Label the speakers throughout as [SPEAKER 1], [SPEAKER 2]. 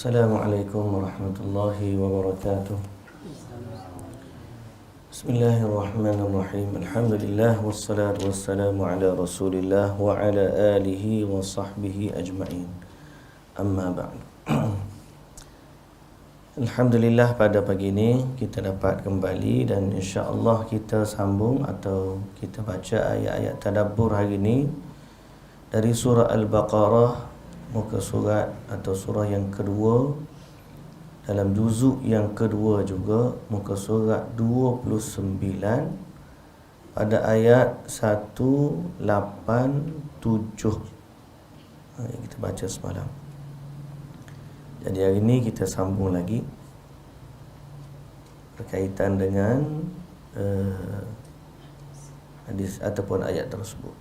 [SPEAKER 1] Assalamualaikum warahmatullahi wabarakatuh. Bismillahirrahmanirrahim. Alhamdulillah wassalatu wassalamu ala Rasulillah wa ala alihi wa sahbihi ajma'in. Amma ba'du. Alhamdulillah, pada pagi ini kita dapat kembali dan insya-Allah kita sambung atau kita baca ayat-ayat tadabbur hari ini dari surah Al-Baqarah, muka surat atau surah yang kedua dalam juzuk yang kedua juga, muka surat 29 pada ayat 187 yang kita baca semalam. Jadi hari ini kita sambung lagi berkaitan dengan hadis ataupun ayat tersebut.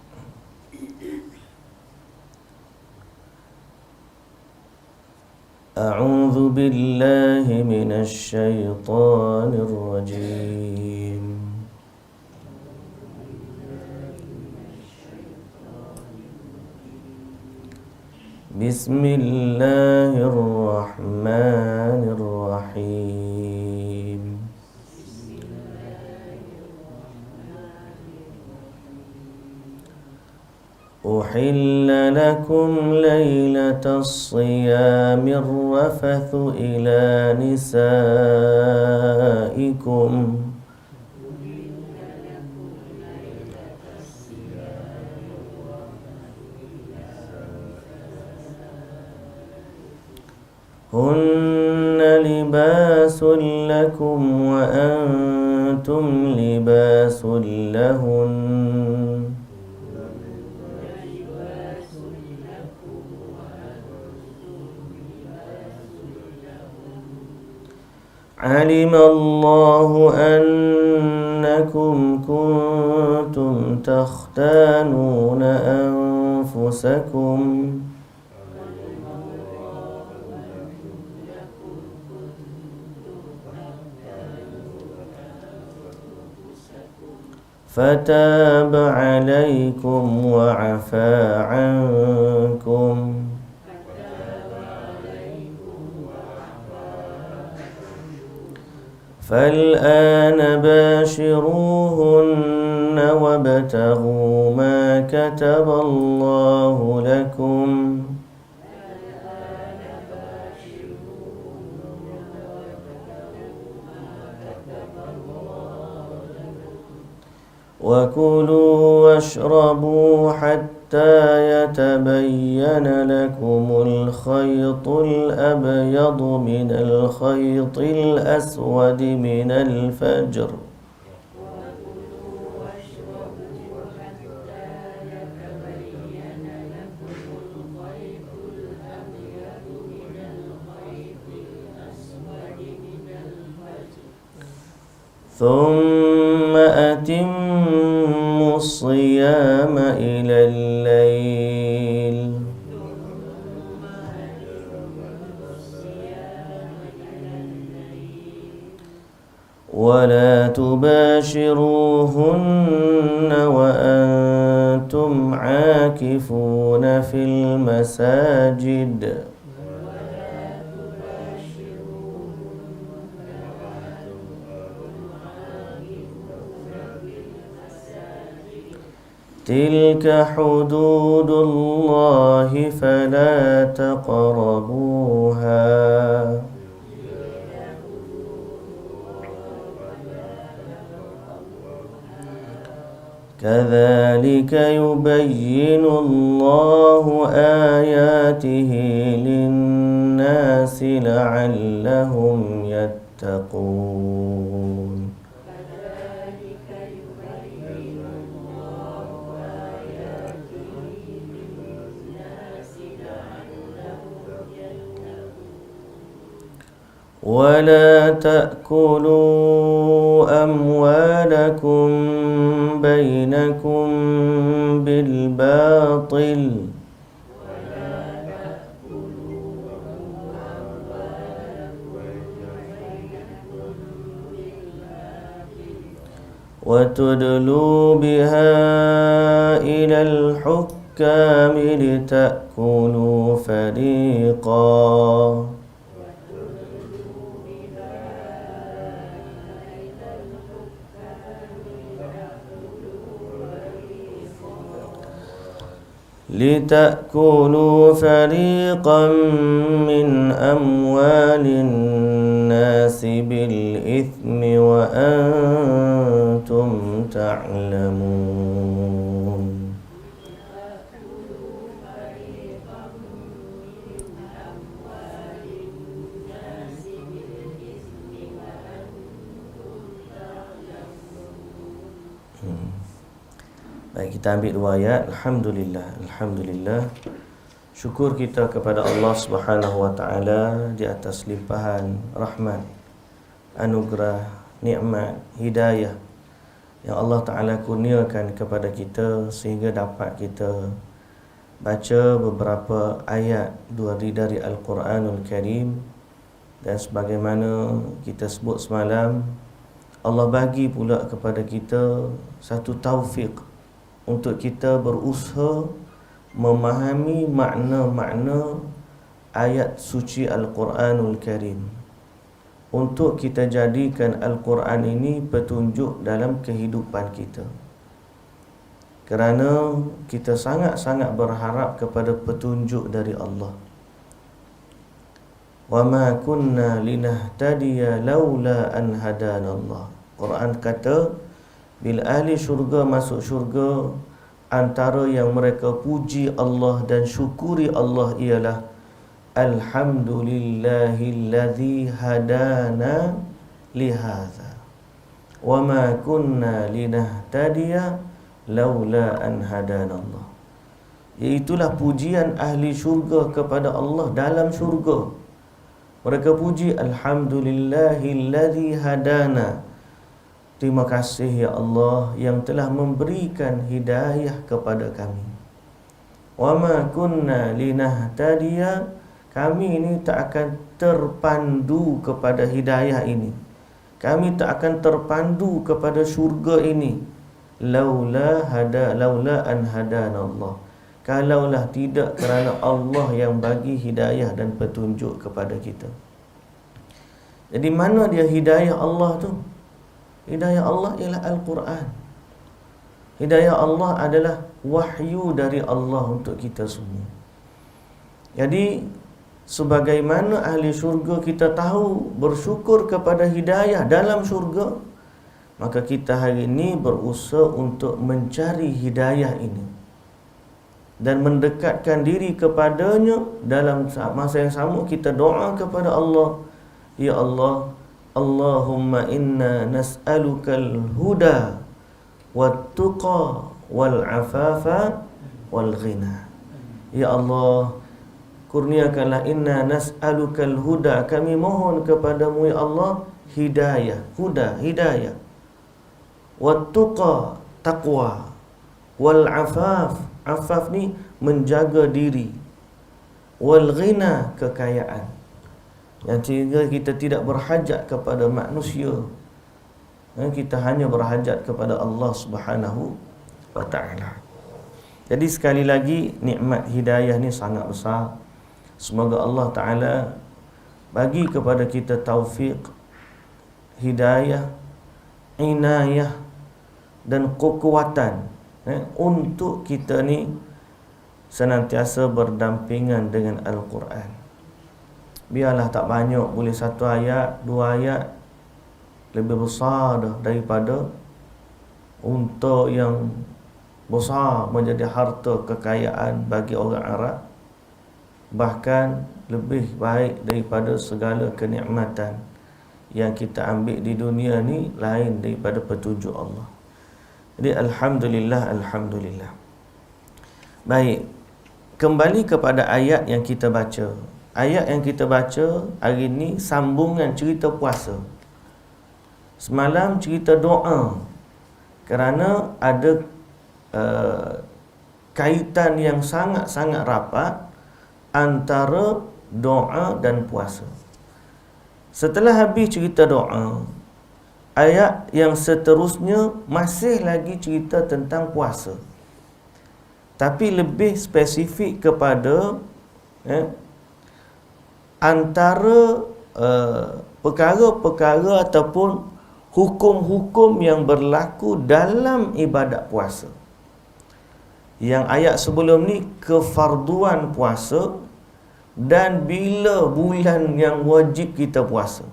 [SPEAKER 1] A'udzu billahi minasy syaithanir rajim. Bismillahirrahmanirrahim. Uhilla lakum laylatas siyamir rafathu ila nisaikum hunna libasun lakum wa antum libasun lahun alimallahu annakum kuntum takhtanuna anfusakum fataba alaikum wa afa ankum فالآن باشروهن وابتغوا ما كتب الله لكم وكلوا واشربوا حتى يتبين لكم الخيط الأبيض من الخيط الأسود من الفجر ثم أتموا الصيام إلى الليل ولا تباشروهن وأنتم عاكفون في المساجد تلك حدود الله فلا تقربوها كذلك يبين الله آياته للناس لعلهم يتقون ولا تأكلوا أموالكم بينكم بالباطل وتدلوا بها إلى الحكام لتأكلوا فريقا لتأكلوا فريقا من أموال الناس بالإثم وأنتم تعلمون. Baik, kita ambil dua ayat. Alhamdulillah. Syukur kita kepada Allah Subhanahu wa taala di atas limpahan rahmat, anugerah, nikmat, hidayah yang Allah Taala kurniakan kepada kita sehingga dapat kita baca beberapa ayat dari Al-Quranul Karim. Dan sebagaimana kita sebut semalam, Allah bagi pula kepada kita satu taufik untuk kita berusaha memahami makna-makna ayat suci Al-Quranul Karim, untuk kita jadikan Al-Quran ini petunjuk dalam kehidupan kita. Kerana kita sangat-sangat berharap kepada petunjuk dari Allah. Wa ma kunna linahtadiya laula an hadanallah. Quran kata, bila ahli syurga masuk syurga, antara yang mereka puji Allah dan syukuri Allah ialah Alhamdulillahilladzi hadana lihadza wa ma kunna linahtadiya laula an hadanallah. Iaitulah pujian ahli syurga kepada Allah dalam syurga. Mereka puji Alhamdulillahilladzi hadana. Terima kasih ya Allah yang telah memberikan hidayah kepada kami. Wa ma kunna linahtadiya, kami ini tak akan terpandu kepada hidayah ini, kami tak akan terpandu kepada syurga ini, laula an hadana Allah, kalaulah tidak kerana Allah yang bagi hidayah dan petunjuk kepada kita. Jadi mana dia hidayah Allah tu? Hidayah Allah ialah Al-Quran. Hidayah Allah adalah wahyu dari Allah untuk kita semua. Jadi sebagaimana ahli syurga kita tahu bersyukur kepada hidayah dalam syurga, maka kita hari ini berusaha untuk mencari hidayah ini dan mendekatkan diri kepadanya. Dalam masa yang sama kita doa kepada Allah, ya Allah, Allahumma inna nas'alukal huda wat-tuqa wal-afafa wal-ghina. Ya Allah, kurniakanlah, inna nas'alukal huda, kami mohon kepadamu ya Allah hidayah, huda, hidayah, wat-tuqa, taqwa, wal-afaf, afaf ni menjaga diri, wal-ghina, kekayaan, yang sehingga kita tidak berhajat kepada manusia, kita hanya berhajat kepada Allah Subhanahu wa ta'ala. Jadi sekali lagi, nikmat hidayah ni sangat besar. Semoga Allah Ta'ala bagi kepada kita taufik, hidayah, inayah dan kekuatan untuk kita ni senantiasa berdampingan dengan Al-Quran. Biarlah tak banyak, boleh satu ayat, dua ayat, lebih besar dah daripada unta yang besar menjadi harta kekayaan bagi orang Arab. Bahkan lebih baik daripada segala kenikmatan yang kita ambil di dunia ni lain daripada petunjuk Allah. Jadi Alhamdulillah. Baik, kembali kepada ayat yang kita baca. Ayat yang kita baca hari ini sambungan cerita puasa. Semalam cerita doa, kerana ada kaitan yang sangat-sangat rapat antara doa dan puasa. Setelah habis cerita doa, ayat yang seterusnya masih lagi cerita tentang puasa, tapi lebih spesifik kepada antara perkara-perkara ataupun hukum-hukum yang berlaku dalam ibadat puasa. Yang ayat sebelum ni kefarduan puasa dan bila bulan yang wajib kita puasa.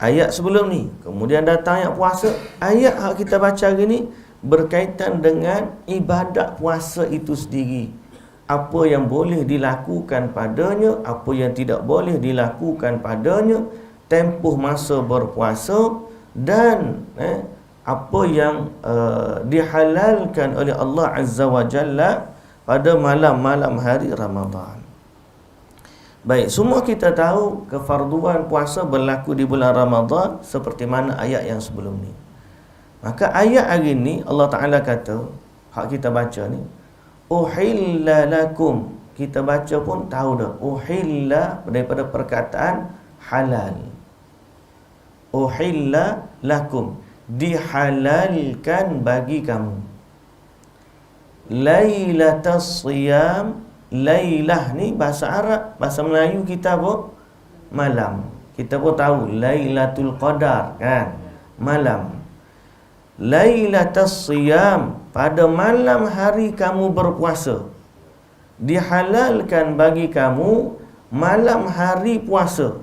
[SPEAKER 1] Ayat sebelum ni, kemudian datang ayat puasa. Ayat yang kita baca hari ni berkaitan dengan ibadat puasa itu sendiri. Apa yang boleh dilakukan padanya, apa yang tidak boleh dilakukan padanya, tempoh masa berpuasa dan apa yang dihalalkan oleh Allah Azza wa Jalla pada malam-malam hari Ramadan. Baik, semua kita tahu kefarduan puasa berlaku di bulan Ramadan seperti mana ayat yang sebelum ni. Maka ayat hari ni Allah Ta'ala kata, hak kita baca ni, uhilla lakum. Kita baca pun tahu dah, uhilla daripada perkataan halal. Uhilla lakum, dihalalkan bagi kamu. Lailatas siyam. Lailah ni bahasa Arab, bahasa Melayu kita apa? Malam. Kita pun tahu Lailatul Qadar kan? Malam. Lailatas siyam, pada malam hari kamu berpuasa. Dihalalkan bagi kamu malam hari puasa.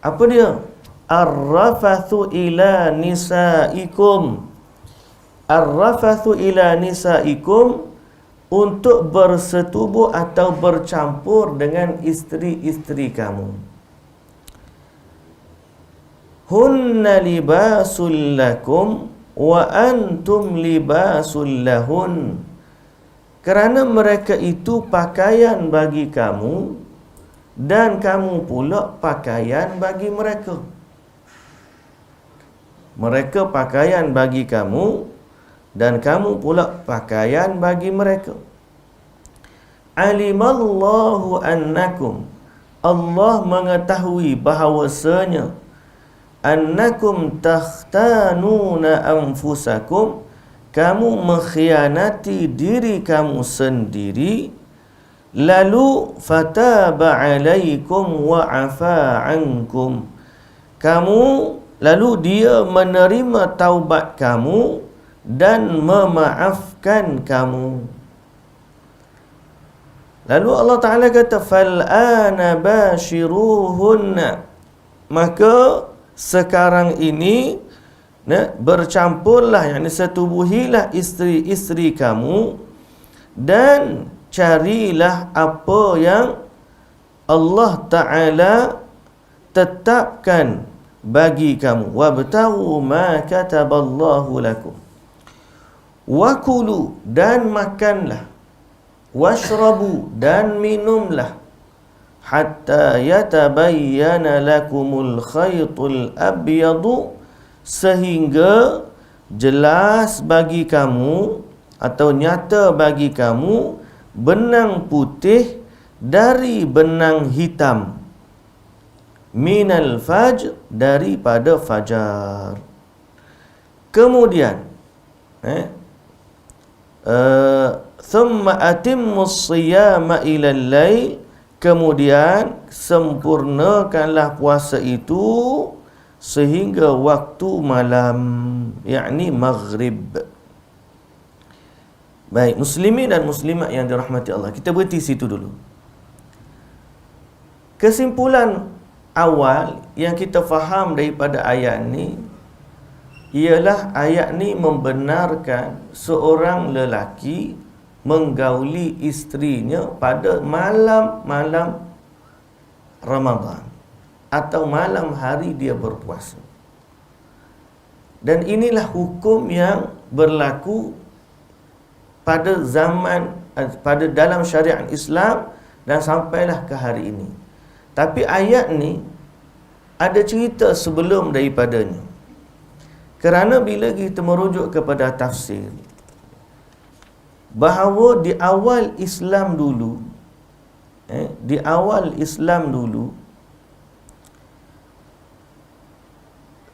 [SPEAKER 1] Apa dia? Ar-rafathu ila nisaikum. Ar-rafathu ila nisaikum, untuk bersetubuh atau bercampur dengan isteri-isteri kamu. Hunna libasul lakum wa antum libasul lahun. Kerana mereka itu pakaian bagi kamu dan kamu pula pakaian bagi mereka. Mereka pakaian bagi kamu dan kamu pula pakaian bagi mereka. Alimallahu annakum, Allah mengetahui bahawasanya, annakum takhtanuna anfusakum, kamu mengkhianati diri kamu sendiri, lalu fataba alaikum wa afa ankum, lalu dia menerima taubat kamu dan memaafkan kamu. Lalu Allah Ta'ala kata, fal'ana bashiruhunna, maka sekarang ini bercampurlah, yakni setubuhilah isteri-isteri kamu dan carilah apa yang Allah Ta'ala tetapkan bagi kamu. Wabtaghu ma kataballahu lakum. Wakulu, dan makanlah. Washrabu, dan minumlah. Hatta yatabayyana lakumul khaytul abyadu, sehingga jelas bagi kamu atau nyata bagi kamu benang putih dari benang hitam. Minal fajr, daripada fajar. Kemudian thumma atimmus siyama ilal lail, kemudian sempurnakanlah puasa itu sehingga waktu malam, yakni maghrib. Baik, muslimin dan muslimat yang dirahmati Allah, kita berhenti situ dulu. Kesimpulan awal yang kita faham daripada ayat ni ialah ayat ni membenarkan seorang lelaki menggauli isterinya pada malam-malam Ramadan atau malam hari dia berpuasa. Dan inilah hukum yang berlaku pada dalam syariat Islam dan sampailah ke hari ini. Tapi ayat ni ada cerita sebelum daripadanya. Kerana bila kita merujuk kepada tafsir, bahawa di awal Islam dulu,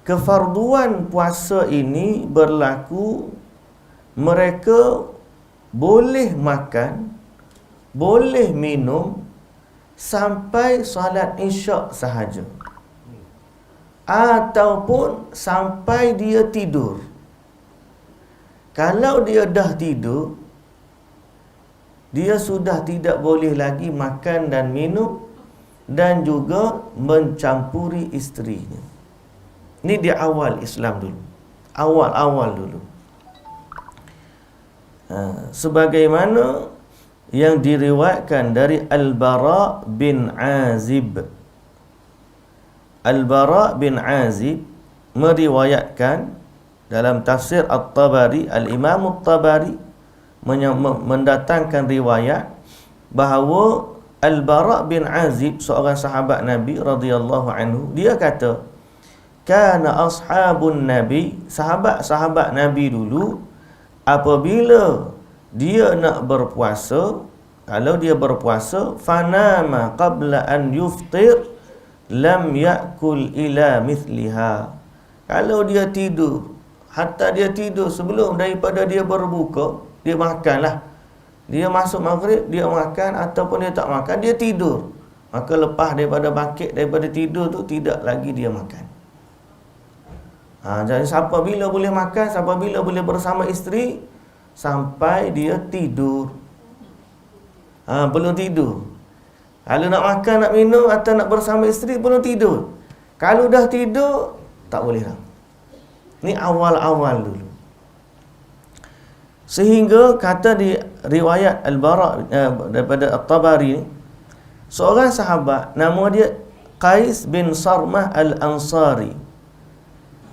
[SPEAKER 1] kefarduan puasa ini berlaku, mereka boleh makan, boleh minum sampai salat isyak sahaja, ataupun sampai dia tidur. Kalau dia dah tidur, dia sudah tidak boleh lagi makan dan minum dan juga mencampuri isterinya. Ini di awal Islam dulu, awal-awal dulu. Sebagaimana yang diriwayatkan dari Al-Bara bin Azib. Al-Bara bin Azib meriwayatkan dalam tafsir At-Tabari, Al-Imam At-Tabari mendatangkan riwayat bahawa Al-Bara bin Azib, seorang sahabat Nabi radhiyallahu anhu, dia kata, kana ashabun Nabi, sahabat-sahabat Nabi dulu, apabila dia nak berpuasa, kalau dia berpuasa, fanama qabla an yuftir lam yakul ila mithliha. Kalau dia tidur, hatta dia tidur sebelum daripada dia berbuka, dia makanlah. Dia masuk maghrib, dia makan, ataupun dia tak makan, dia tidur. Maka lepas daripada bangkit daripada tidur tu, tidak lagi dia makan. Jadi siapa bila boleh makan, siapa bila boleh bersama isteri, sampai dia tidur. Belum tidur. Kalau nak makan, nak minum atau nak bersama isteri, belum tidur. Kalau dah tidur, tak boleh dah. Ni awal-awal dulu. Sehingga kata di riwayat Al-Bara daripada At-Tabari, seorang sahabat nama dia Qais bin Sarmah Al-Ansari.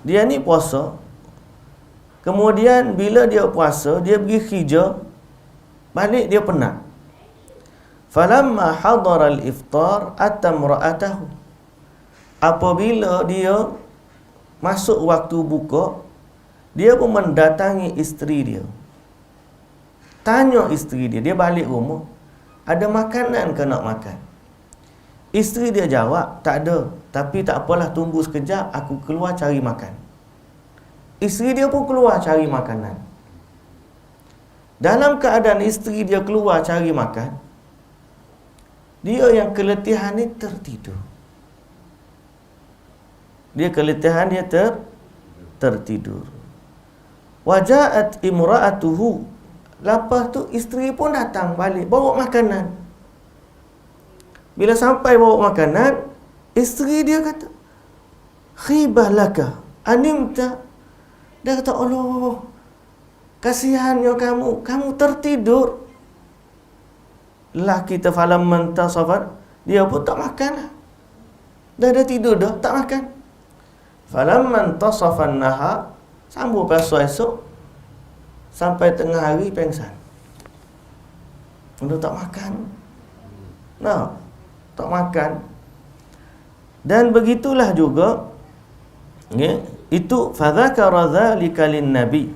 [SPEAKER 1] Dia ni puasa. Kemudian bila dia puasa, dia pergi kerja, balik dia penat. Falamma hadara al-iftar atamra'atahu. Apabila dia masuk waktu buka, dia pun mendatangi isteri dia. Tanya isteri dia, dia balik rumah, ada makanan ke nak makan? Isteri dia jawab, tak ada. Tapi tak apalah, tunggu sekejap, aku keluar cari makan. Isteri dia pun keluar cari makanan. Dalam keadaan isteri dia keluar cari makan, dia yang keletihan ni tertidur. Dia keletihan, dia tertidur. Waja'at imra'atuhu. Lepas tu isteri pun datang balik, bawa makanan. Bila sampai bawa makanan, isteri dia kata, khibah laka animta. Dia kata, Allah, kasihannya kamu tertidur. Lelaki kita falam mentasafar, dia pun tak makan lah. Dah tidur dah, tak makan. Falam mentasafan nahar, sambung puasa esok, sampai tengah hari pengsan. Dia tak makan. Tak makan. Dan begitulah juga, itu fadzakara dzalika lin-nabi.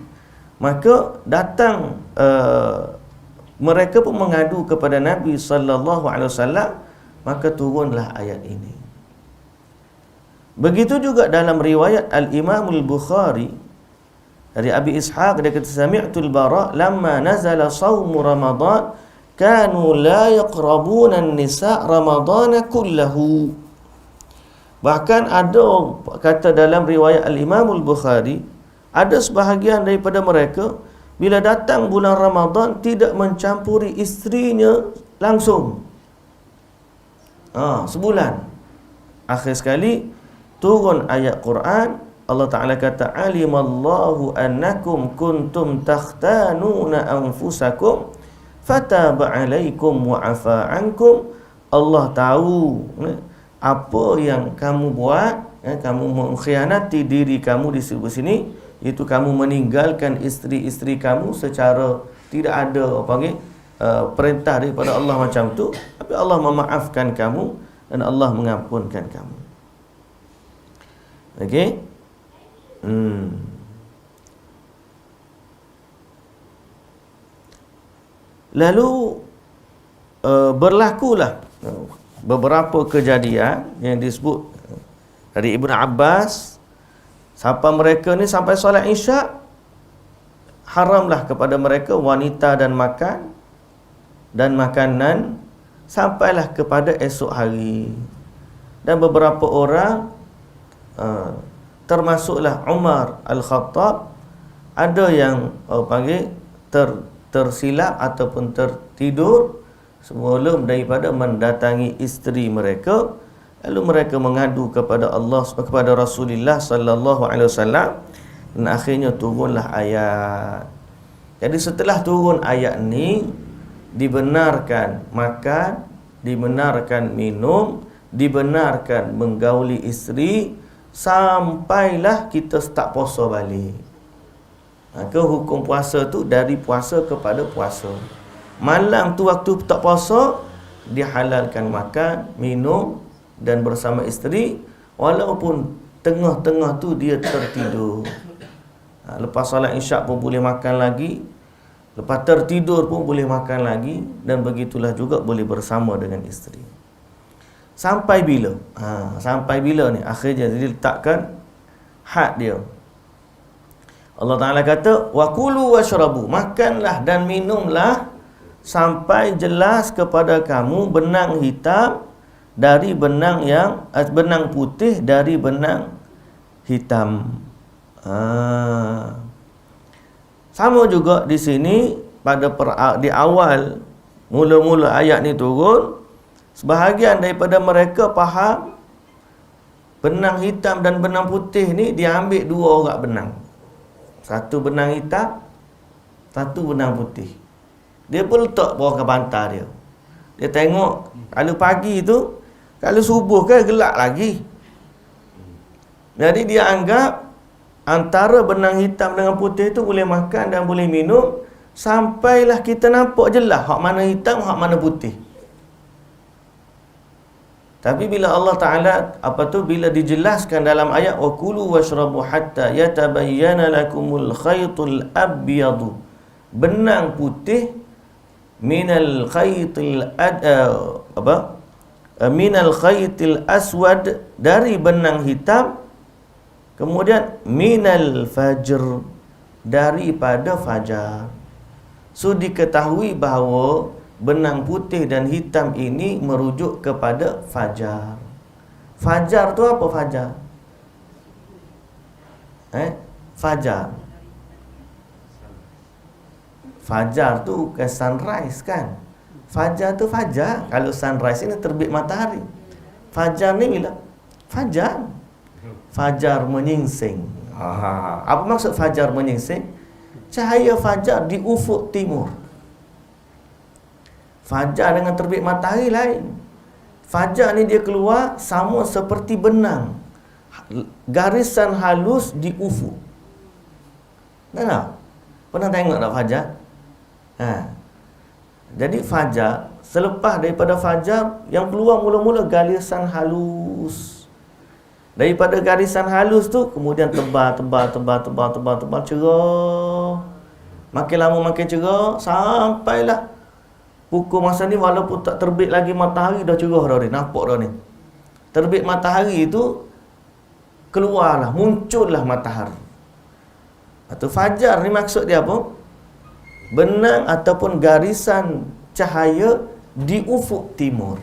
[SPEAKER 1] Maka datang mereka pun mengadu kepada Nabi sallallahu alaihi wasallam, maka turunlah ayat ini. Begitu juga dalam riwayat Al-Imam Al-Bukhari dari Abi Ishaq, dia kata, sami'tul Bara lamma nazala shaum Ramadan kanu la yaqrabuna an-nisa Ramadana kullahu. Bahkan ada kata dalam riwayat Al-Imam Al-Bukhari, ada sebahagian daripada mereka bila datang bulan Ramadan tidak mencampuri isterinya langsung. Sebulan. Akhir sekali turun ayat Quran. Allah Ta'ala kata, alimallahu annakum kuntum takhtanuna anfusakum fataba alaikum wa afa ankum. Allah tahu apa yang kamu buat, kamu mengkhianati diri kamu di sini, iaitu kamu meninggalkan isteri-isteri kamu secara tidak ada perintah daripada Allah macam tu, tapi Allah memaafkan kamu dan Allah mengampunkan kamu. Okey. Lalu berlakulah beberapa kejadian yang disebut dari Ibn Abbas. Siapa mereka ni sampai solat Isyak, haramlah kepada mereka wanita dan makan dan makanan sampailah kepada esok hari. Dan beberapa orang termasuklah Umar Al-Khattab, ada yang tersilap ataupun tertidur sebelum daripada mendatangi isteri mereka, lalu mereka mengadu kepada kepada Rasulullah sallallahu alaihi wasallam, dan akhirnya turunlah ayat. Jadi setelah turun ayat ni, dibenarkan makan, dibenarkan minum, dibenarkan menggauli isteri, sampailah kita start puasa balik. Maka hukum puasa tu dari puasa kepada puasa. Malam tu waktu tak puasa, dihalalkan makan, minum dan bersama isteri, walaupun tengah-tengah tu dia tertidur. Lepas solat isyak pun boleh makan lagi, lepas tertidur pun boleh makan lagi, dan begitulah juga boleh bersama dengan isteri. Sampai bila? Sampai bila ni? Akhirnya diletakkan had dia. Allah Ta'ala kata, wa kulu washrabu, makanlah dan minumlah sampai jelas kepada kamu benang hitam dari benang putih dari benang hitam. Sama juga di sini di awal mula-mula ayat ni turun, sebahagian daripada mereka faham benang hitam dan benang putih ni diambil dua orang benang. Satu benang hitam, satu benang putih. Dia pun letak bawah ke bantal dia. Dia tengok kalau pagi tu, kalau subuh kan gelap lagi. Jadi dia anggap antara benang hitam dengan putih tu boleh makan dan boleh minum sampailah kita nampak jelas hak mana hitam, hak mana putih. Tapi bila Allah Ta'ala bila dijelaskan dalam ayat wa kulu washrabu hatta yatabayyana lakumul khaytul abyadu, benang putih minal khaytil minal khaytil aswad, dari benang hitam, kemudian minal fajr, daripada fajar. So diketahui bahawa benang putih dan hitam ini merujuk kepada fajar. Fajar tu apa fajar? Fajar. Fajar tu bukan sunrise kan? Fajar tu fajar. Kalau sunrise ini terbit matahari. Fajar ni bila? Fajar. Fajar menyingsing. Apa maksud fajar menyingsing? Cahaya fajar di ufuk timur. Fajar dengan terbit matahari lain. Fajar ni dia keluar sama seperti benang, garisan halus di ufuk. Pernah tengok tak fajar? Jadi fajar, selepas daripada fajar, yang keluar mula-mula garisan halus. Daripada garisan halus tu kemudian tebal, cerah. Makin lama makin cerah, sampailah pukul masa ni walaupun tak terbit lagi matahari, dah cerah dah ni, nampak dah ni. Terbit matahari itu keluarlah, muncullah matahari. Atau fajar ni maksud dia apa? Benang ataupun garisan cahaya di ufuk timur.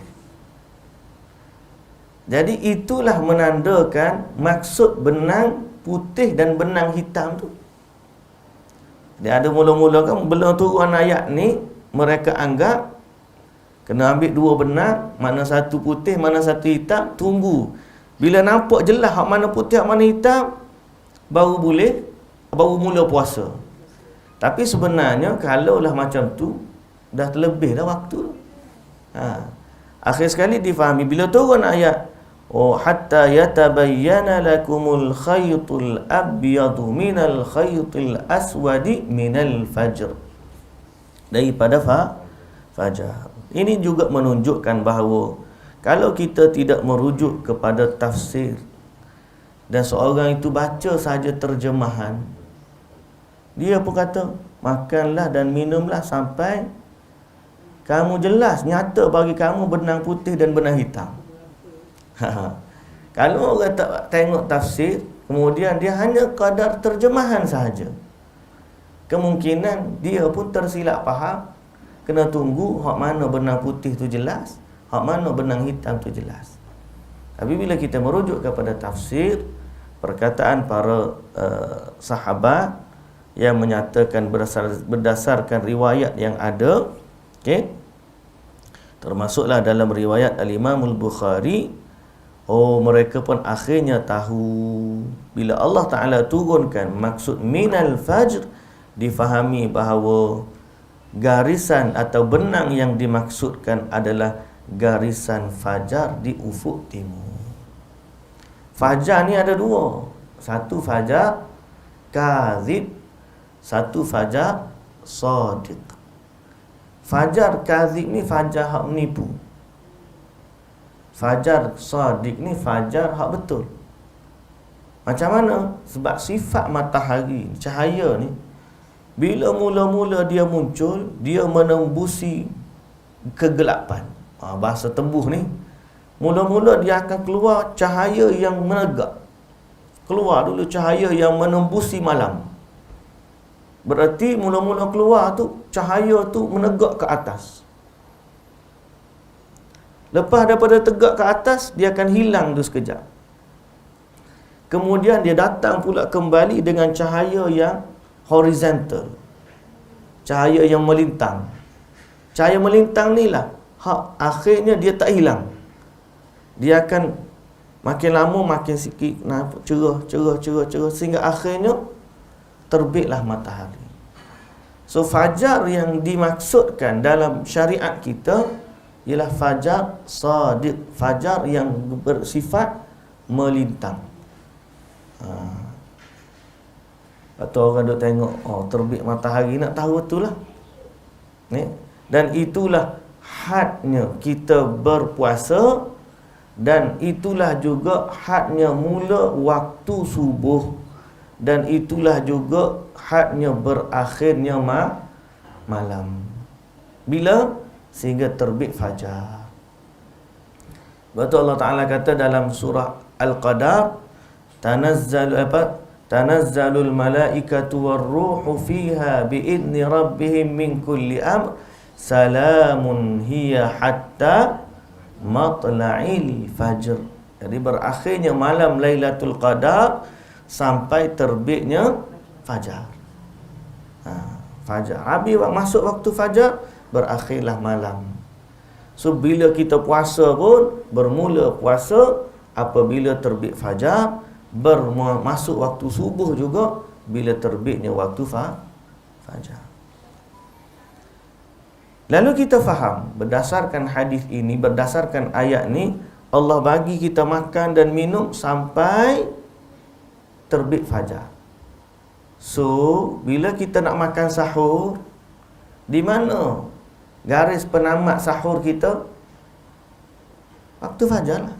[SPEAKER 1] Jadi itulah menandakan maksud benang putih dan benang hitam tu. Dia ada mula-mula kan belum turun ayat ni, mereka anggap kena ambil dua benang, mana satu putih, mana satu hitam, tunggu. Bila nampak jelas hak mana putih, hak mana hitam, baru mula puasa. Tapi sebenarnya kalaulah macam tu, dah terlebih dah waktu. Akhir sekali difahami bila turun ayat hatta yatabayyana lakumul khaytul abyadu minal khaytil aswadi minal fajr, daripada fajar. Ini juga menunjukkan bahawa kalau kita tidak merujuk kepada tafsir dan seorang itu baca saja terjemahan, dia pun kata makanlah dan minumlah sampai kamu jelas nyata bagi kamu benang putih dan benang hitam. Kalau orang tak tengok tafsir, kemudian dia hanya kadar terjemahan sahaja, kemungkinan dia pun tersilap faham. Kena tunggu hak mana benang putih tu jelas, hak mana benang hitam tu jelas. Tapi bila kita merujuk kepada tafsir, perkataan para sahabat yang menyatakan berdasarkan riwayat yang ada. Okey. Termasuklah dalam riwayat Al-Imam Al-Bukhari, mereka pun akhirnya tahu bila Allah Ta'ala turunkan maksud minal fajr, difahami bahawa garisan atau benang yang dimaksudkan adalah garisan fajar di ufuk timur. Fajar ni ada dua. Satu fajar kazib, satu fajar sadiq. Fajar kazib ni fajar hak menipu. Fajar sadiq ni fajar hak betul. Macam mana? Sebab sifat matahari, cahaya ni, bila mula-mula dia muncul, dia menembusi kegelapan. Bahasa tembuh ni, mula-mula dia akan keluar cahaya yang menegak. Keluar dulu cahaya yang menembusi malam. Berarti mula-mula keluar tu, cahaya tu menegak ke atas. Lepas daripada tegak ke atas, dia akan hilang tu sekejap. Kemudian dia datang pula kembali dengan cahaya yang horizontal, cahaya yang melintang. Cahaya melintang ni lah akhirnya dia tak hilang. Dia akan makin lama makin sikit cerah sehingga akhirnya terbitlah matahari. So fajar yang dimaksudkan dalam syariat kita ialah fajar sadiq, fajar yang bersifat melintang. Atau orang duk tengok, terbit matahari, nak tahu betul lah. Dan itulah hadnya kita berpuasa, dan itulah juga hadnya mula waktu subuh, dan itulah juga hadnya berakhirnya malam. Bila? Sehingga terbit fajar. Betul Allah Ta'ala kata dalam surah Al-Qadar, Tanazzalul malaikatu warruhu fiha biidni rabbihim min kulli amr salamun hiya hatta matla'il fajr. Jadi berakhirnya malam Lailatul Qadar sampai terbitnya fajar. Fajar. Habis masuk waktu fajar, berakhirlah malam. So bila kita puasa pun, bermula puasa apabila terbit fajar, masuk waktu subuh juga bila terbitnya waktu fajar. Lalu kita faham berdasarkan hadis ini, berdasarkan ayat ni, Allah bagi kita makan dan minum sampai terbit fajar. So bila kita nak makan sahur, di mana garis penamat sahur kita? Waktu fajar lah.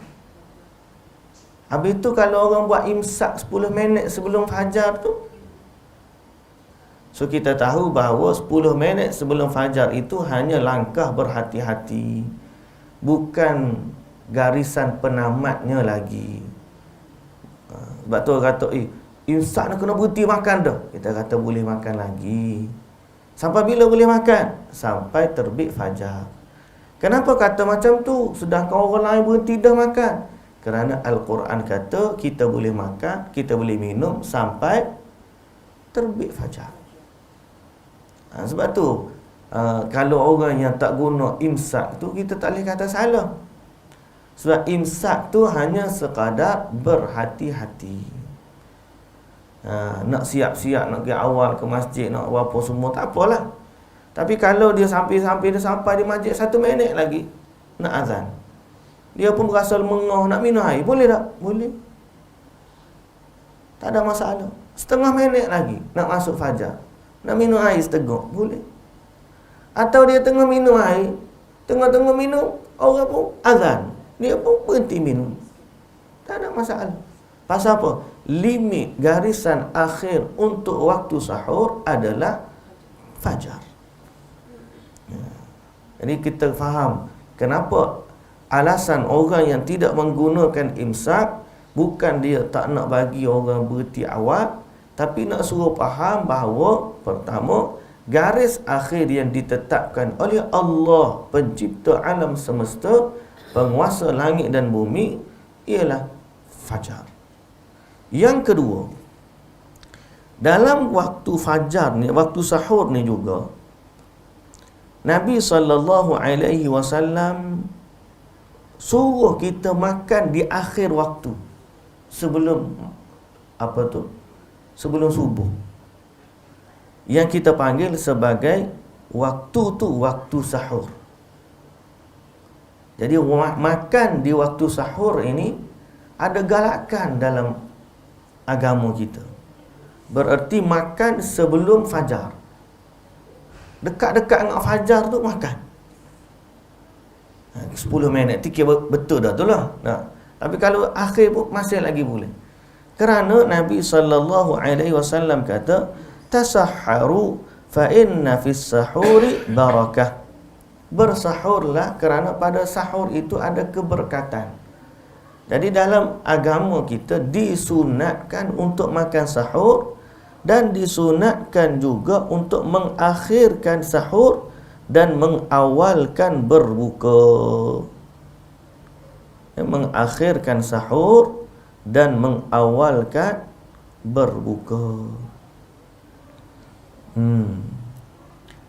[SPEAKER 1] Habis tu kalau orang buat imsak 10 minit sebelum fajar tu, so kita tahu bahawa 10 minit sebelum fajar itu hanya langkah berhati-hati, bukan garisan penamatnya lagi. Sebab tu orang kata, imsak nak kena berhenti makan dah. Kita kata boleh makan lagi. Sampai bila boleh makan? Sampai terbit fajar. Kenapa kata macam tu? Sedangkan orang lain berhenti dah makan. Kerana Al-Quran kata kita boleh makan, kita boleh minum sampai terbit fajar. Sebab tu kalau orang yang tak guna imsak tu, kita tak boleh kata salah. Sebab imsak tu hanya sekadar berhati-hati. Nak siap-siap, nak pergi awal ke masjid, nak apa semua, tak apalah. Tapi kalau dia sampai di masjid 1 minit lagi nak azan, dia pun berasa mengah nak minum air, boleh tak? Boleh. Tak ada masalah. Setengah minit lagi nak masuk fajar, nak minum air seteguk, boleh. Atau dia tengah minum air, tengah-tengah minum, orang pun azan, dia pun berhenti minum, tak ada masalah. Pasal apa? Limit garisan akhir untuk waktu sahur adalah fajar. Jadi kita faham kenapa alasan orang yang tidak menggunakan imsak, bukan dia tak nak bagi orang berhenti awal, tapi nak suruh faham bahawa pertama, garis akhir yang ditetapkan oleh Allah, pencipta alam semesta, penguasa langit dan bumi, ialah fajar. Yang kedua, dalam waktu fajar ni, waktu sahur ni juga, Nabi SAW suruh kita makan di akhir waktu, sebelum sebelum subuh, yang kita panggil sebagai waktu sahur. Jadi makan di waktu sahur ini ada galakan dalam agama kita. Bererti makan sebelum fajar. Dekat-dekat dengan fajar tu makan. 10 minit tu kira betul dah tu lah. Tapi kalau akhir pun masih lagi boleh. Kerana Nabi SAW kata, tasahharu fa inna fis sahuri barakah. Bersahurlah kerana pada sahur itu ada keberkatan. Jadi dalam agama kita disunatkan untuk makan sahur, dan disunatkan juga untuk mengakhirkan sahur dan mengawalkan berbuka. Mengakhirkan sahur dan mengawalkan berbuka.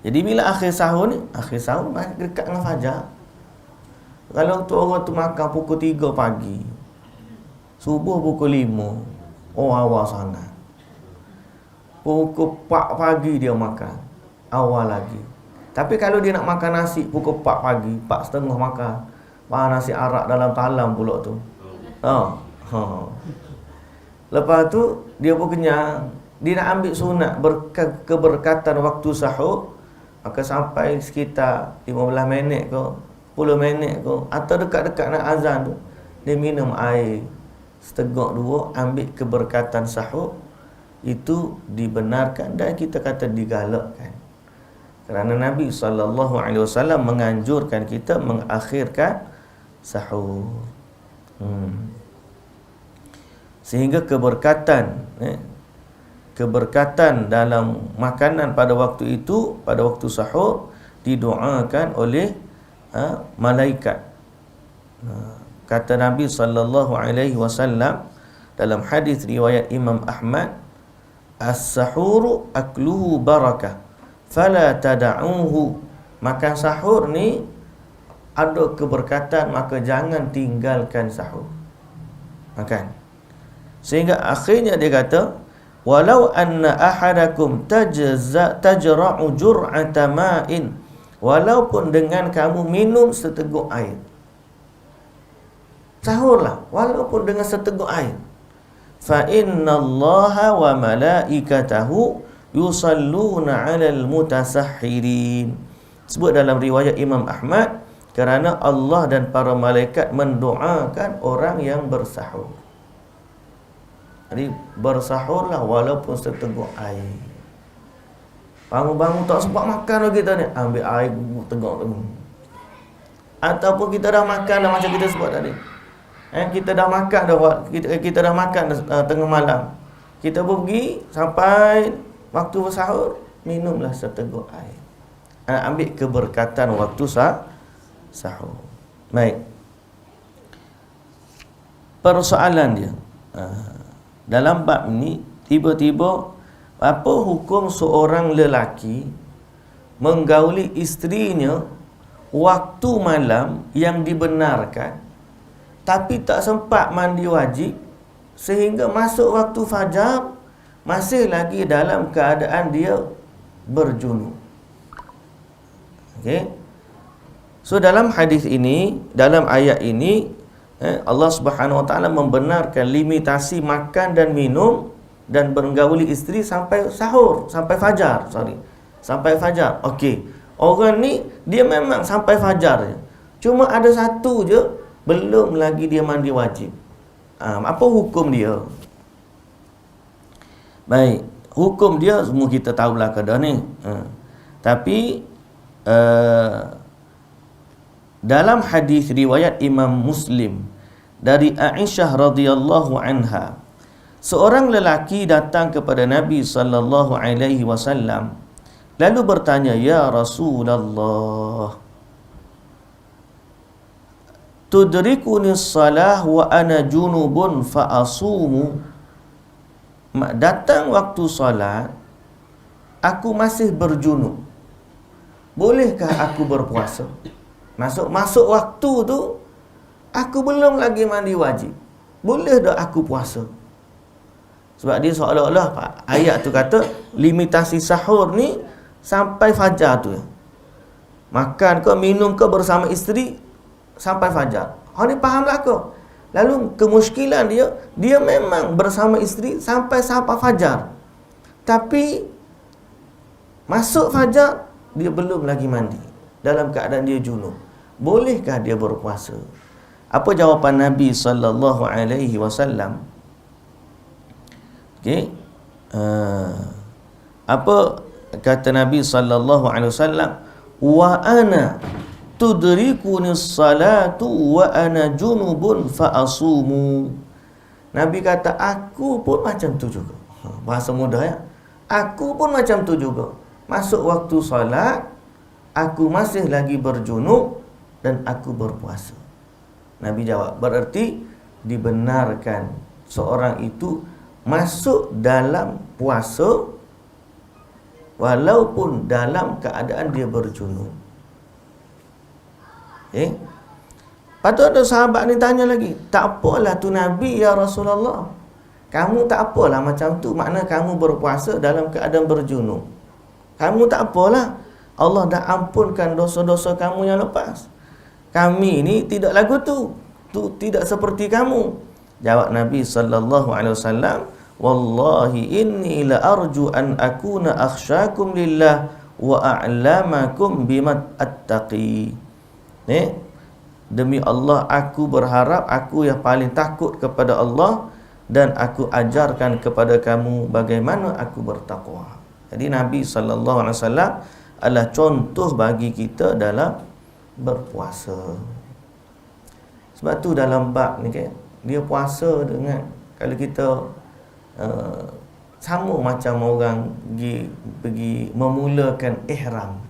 [SPEAKER 1] Jadi bila akhir sahur ni, akhir sahur dekat dengan fajar. Kalau tu orang tu makan pukul 3 pagi, subuh pukul 5, awal sangat. Pukul 4 pagi dia makan, awal lagi. Tapi kalau dia nak makan nasi pukul 4 pagi, 4.30 makan, nasi arak dalam talam pula tu. Lepas tu dia pun kenyang. Dia nak ambil sunat keberkatan waktu sahur, maka sampai sekitar 15 minit ke 10 minit ke, atau dekat-dekat nak azan tu, dia minum air seteguk 2, ambil keberkatan sahur. Itu dibenarkan dan kita kata digalakkan. Kerana Nabi SAW menganjurkan kita mengakhirkan sahur. Sehingga keberkatan dalam makanan pada waktu itu, pada waktu sahur, didoakan oleh malaikat. Kata Nabi SAW dalam hadis riwayat Imam Ahmad, as-sahuru akluhu barakah fala tada'uhu. Makan sahur ni ada keberkatan, maka jangan tinggalkan sahur. Makan. Sehingga akhirnya dia kata, walau anna ahadakum tajra'u jur'ata ma'in, walaupun dengan kamu minum seteguk air. Sahurlah walaupun dengan seteguk air. Fa innallaha wa malaikatahu yusalluna 'alal mutasahhirin. Sebut dalam riwayat Imam Ahmad, kerana Allah dan para malaikat mendoakan orang yang bersahur. Jadi bersahurlah walaupun seteguk air. Bangun-bangun tak sempat makan lagi kita ni, ambil air teguk tu. Ataupun kita dah makan dah, macam kita sebut tadi. Kita dah makan dah, kita dah makan tengah malam. Kita pergi sampai waktu bersahur, minumlah seteguk air. Ambil keberkatan waktu sahur. Baik. Persoalan dia, dalam bab ni, tiba-tiba apa hukum seorang lelaki menggauli isterinya waktu malam yang dibenarkan, tapi tak sempat mandi wajib, sehingga masuk waktu fajar masih lagi dalam keadaan dia berjunub. Okey. So dalam hadis ini, dalam ayat ini, Allah Subhanahu Wa Taala membenarkan limitasi makan dan minum dan bergauli isteri sampai sahur, sampai fajar, sampai fajar. Okey. Orang ni dia memang sampai fajar je. Cuma ada satu je belum lagi dia mandi wajib. Apa hukum dia? Baik, hukum dia semua kita tahulah dah ni. Tapi dalam hadis riwayat Imam Muslim dari Aisyah radhiyallahu anha, seorang lelaki datang kepada Nabi sallallahu alaihi wasallam lalu bertanya, "Ya Rasulullah, tudrikuni shalah wa ana junubun fa asumu?" datang waktu solat, aku masih berjunub, bolehkah aku berpuasa? Masuk waktu tu, aku belum lagi mandi wajib, boleh tak aku puasa? Sebab dia seolah-olah ayat tu kata limitasi sahur ni sampai fajar tu. Makan ke minum ke bersama isteri sampai fajar. Ni faham tak ke? Lalu kemusykilan dia memang bersama isteri sampai fajar. Tapi masuk fajar dia belum lagi mandi, dalam keadaan dia junub. Bolehkah dia berpuasa? Apa jawapan Nabi sallallahu alaihi wasallam? Okey. Apa kata Nabi sallallahu alaihi wasallam? Wa ana tudrikuni salatu wa ana junubun fa asumu. Nabi kata aku pun macam tu juga. Bahasa mudah ya. Aku pun macam tu juga. Masuk waktu solat, aku masih lagi berjunub dan aku berpuasa. Nabi jawab, berarti dibenarkan seorang itu masuk dalam puasa walaupun dalam keadaan dia berjunub. Patut ada sahabat ni tanya lagi, tak apalah tu Nabi ya Rasulullah, kamu tak apalah macam tu, makna kamu berpuasa dalam keadaan berjunub. Kamu tak apalah, Allah dah ampunkan dosa-dosa kamu yang lepas. Kami ni tidak lagu tu tidak seperti kamu. Jawab Nabi sallallahu alaihi wasallam, wallahi inni la arju an akuna akhsyakum lillah wa a'lamakum bima attaqi. Demi Allah, aku berharap aku yang paling takut kepada Allah dan aku ajarkan kepada kamu bagaimana aku bertakwa. Jadi Nabi sallallahu alaihi wasallam adalah contoh bagi kita dalam berpuasa. Sebab tu dalam bab ni kan, dia puasa dengan, kalau kita sama macam orang pergi memulakan ihram.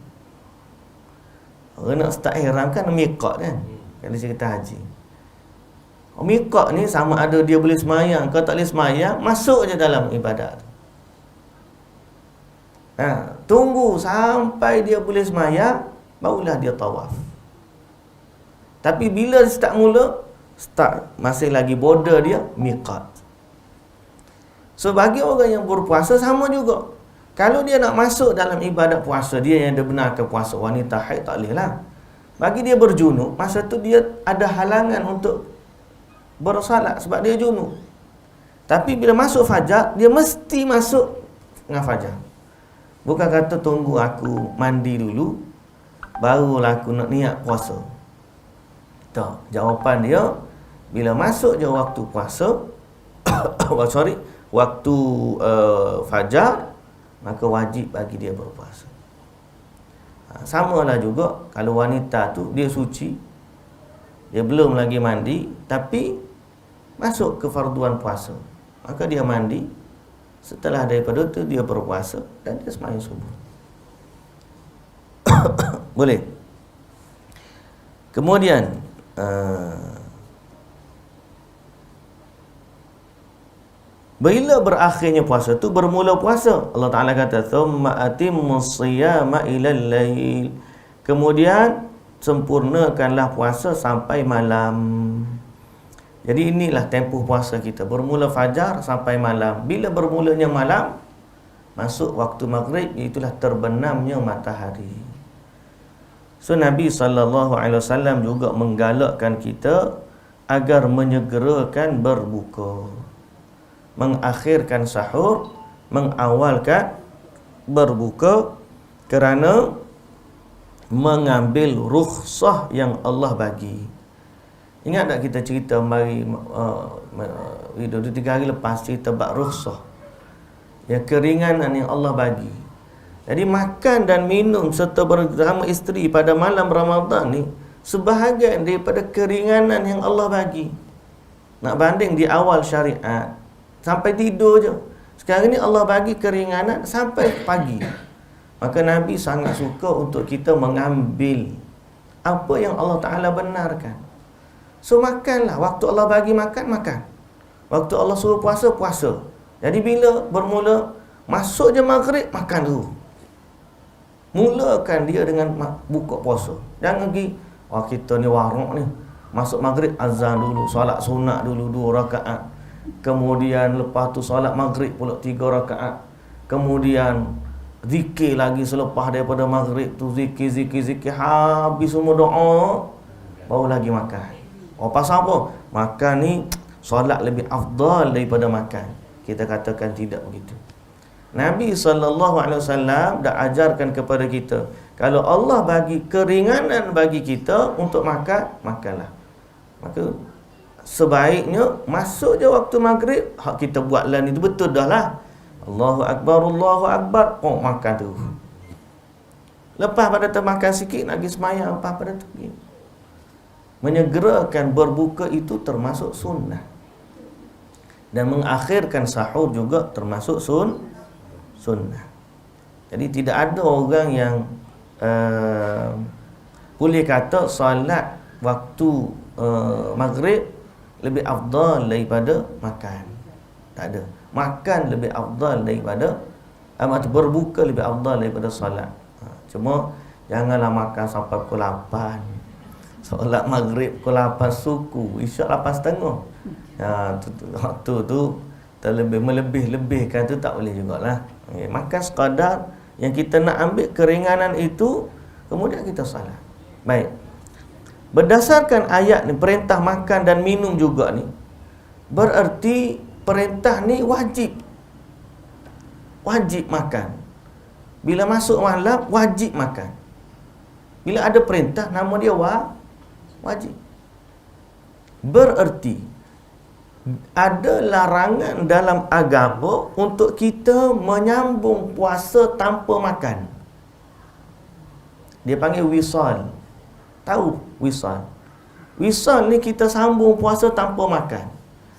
[SPEAKER 1] Orang nak start ihram kan miqat kan, kalau cerita haji. Miqat ni sama ada dia boleh semayang ke tak boleh semayang, masuk je dalam ibadat. Tunggu sampai dia boleh semayang, barulah dia tawaf. Tapi bila start masih lagi border dia miqat. So bagi orang yang berpuasa sama juga. Kalau dia nak masuk dalam ibadat puasa, dia yang dibenarkan puasa, wanita haid tak boleh lah. Bagi dia berjunub, masa tu dia ada halangan untuk bersolat sebab dia junub. Tapi bila masuk fajar, dia mesti masuk dengan fajar. Bukan kata tunggu aku mandi dulu barulah aku nak niat puasa. Tak, jawapan dia bila masuk je waktu puasa waktu fajar, maka wajib bagi dia berpuasa. Samalah juga kalau wanita tu dia suci, dia belum lagi mandi tapi masuk ke farduan puasa, maka dia mandi, setelah daripada tu dia berpuasa dan dia sembahyang subuh. Boleh. Kemudian bila berakhirnya puasa tu, bermula puasa, Allah Ta'ala kata thumma atimmus siyama ilal lail, kemudian sempurnakanlah puasa sampai malam. Jadi inilah tempoh puasa kita, bermula fajar sampai malam. Bila bermulanya malam, masuk waktu maghrib, itulah terbenamnya matahari. So Nabi SAW juga menggalakkan kita agar menyegerakan berbuka, mengakhirkan sahur, mengawalkan berbuka, kerana mengambil rukhsah yang Allah bagi. Ingat tak kita cerita mari 2-3 hari lepas, cerita bab rukhsah, yang keringanan yang Allah bagi. Jadi makan dan minum serta bersama isteri pada malam Ramadan ni sebahagian daripada keringanan yang Allah bagi. Nak banding di awal syariat sampai tidur je, sekarang ni Allah bagi keringanan sampai pagi. Maka Nabi sangat suka untuk kita mengambil apa yang Allah Ta'ala benarkan. So makanlah, waktu Allah bagi makan, makan. Waktu Allah suruh puasa, puasa. Jadi bila bermula masuk je maghrib, makan dulu. Mulakan dia dengan buka puasa. Jangan pergi, kita ni warung ni, masuk maghrib azan dulu, solat sunat dulu 2 rakaat. Kemudian lepas tu solat maghrib pula 3 rakaat. Kemudian zikir lagi selepas daripada maghrib tu, zikir habis semua doa, baru lagi makan. Pasal apa? Makan ni solat lebih afdal daripada makan. Kita katakan tidak begitu. Nabi SAW dah ajarkan kepada kita, kalau Allah bagi keringanan bagi kita untuk makan, makanlah. Maka sebaiknya masuk je waktu maghrib, hak kita buat lain itu betul dah lah. Allahu Akbar, makan tu. Lepas pada termakan sikit, nak pergi semayang, lepas pada tu pergi. Menyegerakan berbuka itu termasuk sunnah. Dan mengakhirkan sahur juga termasuk sunnah. Jadi tidak ada orang yang boleh kata solat waktu maghrib lebih afdal daripada makan. Tak ada. Makan lebih afdal daripada berbuka lebih afdal daripada solat. Cuma janganlah makan sampai pukul 8. Solat maghrib pukul 8 suku, isyak 8.30. Waktu tu terlebih melebih-lebihkan tu tak boleh jugalah. Makan sekadar yang kita nak ambil keringanan itu, kemudian kita salat. Baik. Berdasarkan ayat ni, perintah makan dan minum juga ni, bererti perintah ni wajib. Wajib makan. Bila masuk malam, wajib makan. Bila ada perintah, nama dia wajib. Bererti ada larangan dalam agama untuk kita menyambung puasa tanpa makan. Dia panggil wisal. Tahu wisal? Wisal ni kita sambung puasa tanpa makan.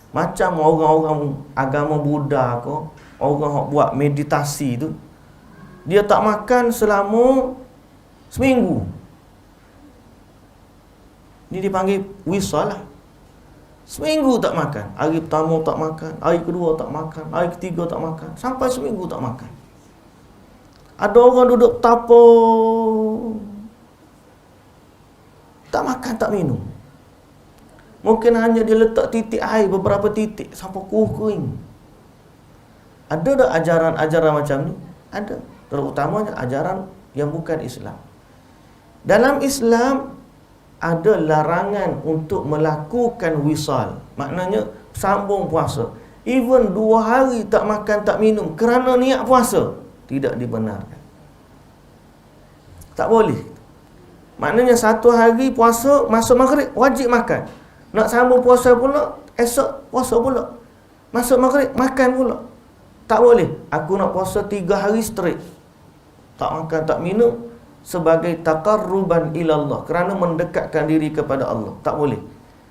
[SPEAKER 1] Macam orang-orang agama Buddha ke, orang buat meditasi tu, dia tak makan selama seminggu. Ni dipanggil wisal lah. Seminggu tak makan. Hari pertama tak makan, hari kedua tak makan, hari ketiga tak makan, sampai seminggu tak makan. Ada orang duduk tapo, tak makan, tak minum. Mungkin hanya dia letak titik air, beberapa titik, sampai kering. Ada tak ajaran-ajaran macam ni? Ada. Terutamanya ajaran yang bukan Islam. Dalam Islam ada larangan untuk melakukan wisal. Maknanya sambung puasa. Even 2 hari tak makan, tak minum kerana niat puasa, tidak dibenarkan. Tak boleh. Maknanya 1 hari puasa, masuk maghrib wajib makan. Nak sambung puasa pula, esok puasa pula. Masuk maghrib makan pula. Tak boleh. Aku nak puasa 3 hari straight, tak makan, tak minum, sebagai taqarruban ilallah, kerana mendekatkan diri kepada Allah. Tak boleh.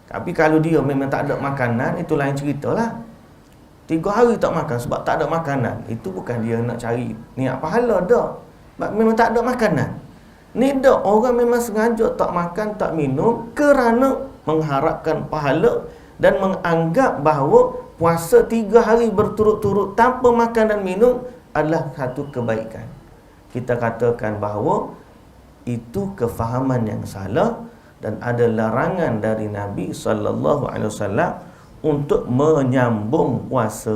[SPEAKER 1] Tapi kalau dia memang tak ada makanan, itu lain ceritalah. 3 hari tak makan sebab tak ada makanan, itu bukan dia nak cari niat pahala dah. Sebab memang tak ada makanan. Ni dah orang memang sengaja tak makan, tak minum kerana mengharapkan pahala dan menganggap bahawa puasa 3 hari berturut-turut tanpa makan dan minum adalah satu kebaikan. Kita katakan bahawa itu kefahaman yang salah dan ada larangan dari Nabi SAW untuk menyambung puasa.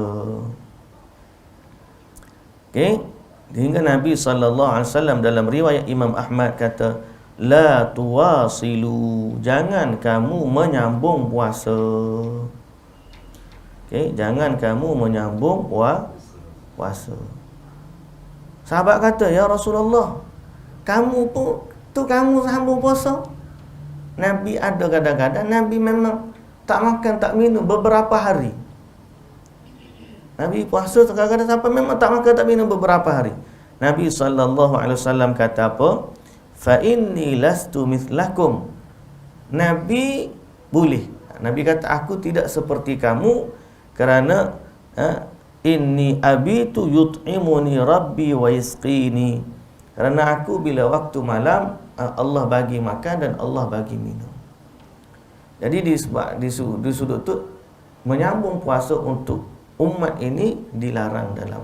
[SPEAKER 1] Okey, sehingga Nabi SAW dalam riwayat Imam Ahmad kata, la tuwasilu, jangan kamu menyambung puasa. Okey, jangan kamu menyambung puasa. Sahabat kata, ya Rasulullah, kamu pun tu kamu sambung puasa? Nabi ada kadang-kadang Nabi memang tak makan, tak minum beberapa hari. Nabi puasa kadang-kadang sampai memang tak makan, tak minum beberapa hari. Nabi SAW kata apa? Fa inni lastu mithlakum. Nabi boleh. Nabi kata, aku tidak seperti kamu kerana inni abitu yut'imuni rabbi wa yasqini. Kerana aku bila waktu malam, Allah bagi makan dan Allah bagi minum. Jadi di sudut tu menyambung puasa untuk umat ini dilarang dalam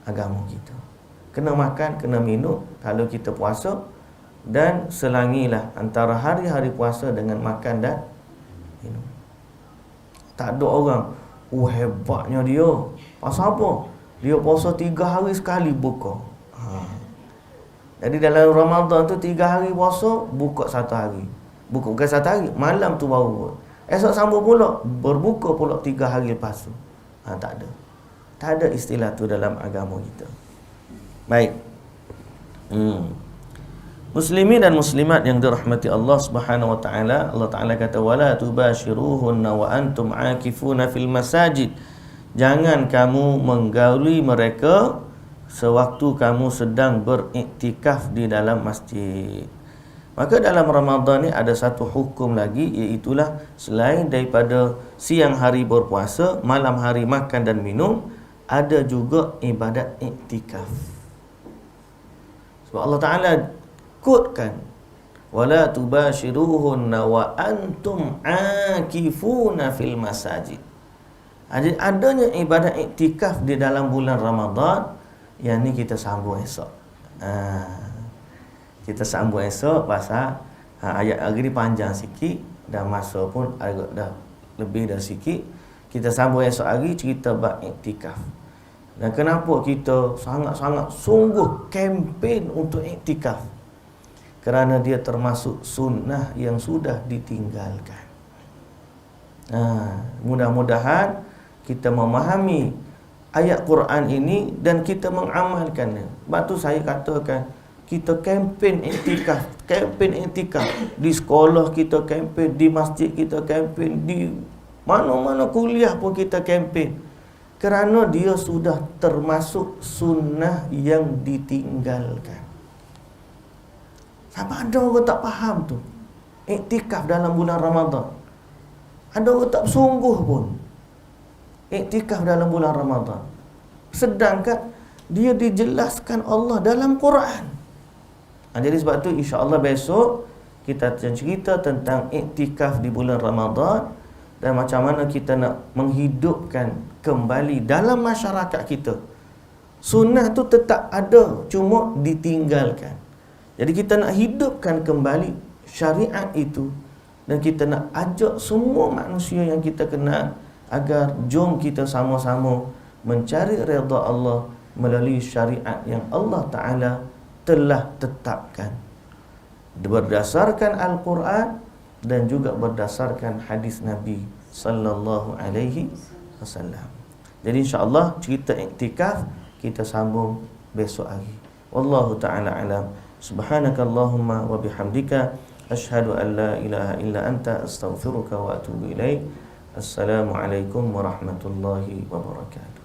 [SPEAKER 1] agama kita. Kena makan, kena minum kalau kita puasa, dan selangilah antara hari-hari puasa dengan makan dan minum. Tak ada orang, hebatnya dia. Pasal apa? Dia puasa 3 hari sekali buka. Jadi dalam Ramadan tu 3 hari puasa, buka 1 hari. Buka bukan 1 hari, malam tu baru. Esok sambung pula, berbuka pula 3 hari lepas tu. Tak ada. Tak ada istilah tu dalam agama kita. Baik. Muslimin dan muslimat yang dirahmati Allah Subhanahu wa taala, Allah Taala kata wala tubashiruhunna wa antum aakifuna fil masajid. Jangan kamu menggauli mereka sewaktu kamu sedang beriktikaf di dalam masjid. Maka dalam Ramadan ni ada satu hukum lagi, iaitulah selain daripada siang hari berpuasa, malam hari makan dan minum, ada juga ibadat iktikaf. Sebab Allah Ta'ala kutkan wala tubashiruhunna wa antum aakifuna fil masajid. Jadi adanya ibadat iktikaf di dalam bulan Ramadan, yang ni kita sambung esok. Kita sambung esok pasal ayat hari ni panjang sikit dan masa pun agak dah lebih dah sikit. Kita sambung esok hari cerita bab iktikaf. Dan kenapa kita sangat-sangat sungguh kempen untuk iktikaf? Kerana dia termasuk sunnah yang sudah ditinggalkan. Mudah-mudahan kita memahami ayat Quran ini dan kita mengamalkannya. Sebab tu saya katakan, kita kempen iktikaf, di sekolah kita kempen, di masjid kita kempen, di mana-mana kuliah pun kita kempen. Kerana dia sudah termasuk sunnah yang ditinggalkan. Sampai ada orang tak faham tu, iktikaf dalam bulan Ramadan. Ada orang tak bersungguh pun iktikaf dalam bulan Ramadan, sedangkan dia dijelaskan Allah dalam Quran. Jadi sebab tu insya-Allah besok kita akan cerita tentang iktikaf di bulan Ramadan dan macam mana kita nak menghidupkan kembali dalam masyarakat kita. Sunnah tu tetap ada, cuma ditinggalkan. Jadi kita nak hidupkan kembali syariat itu, dan kita nak ajak semua manusia yang kita kenal agar jom kita sama-sama mencari redha Allah melalui syariat yang Allah Ta'ala telah tetapkan berdasarkan Al-Quran dan juga berdasarkan hadis Nabi sallallahu alaihi wasallam. Jadi insya-Allah cerita iktikaf kita sambung besok hari. Wallahu ta'ala alam. Subhanakallahumma wa bihamdika asyhadu an la ilaha illa anta astaghfiruka wa atubu ilaik. Assalamualaikum warahmatullahi wabarakatuh.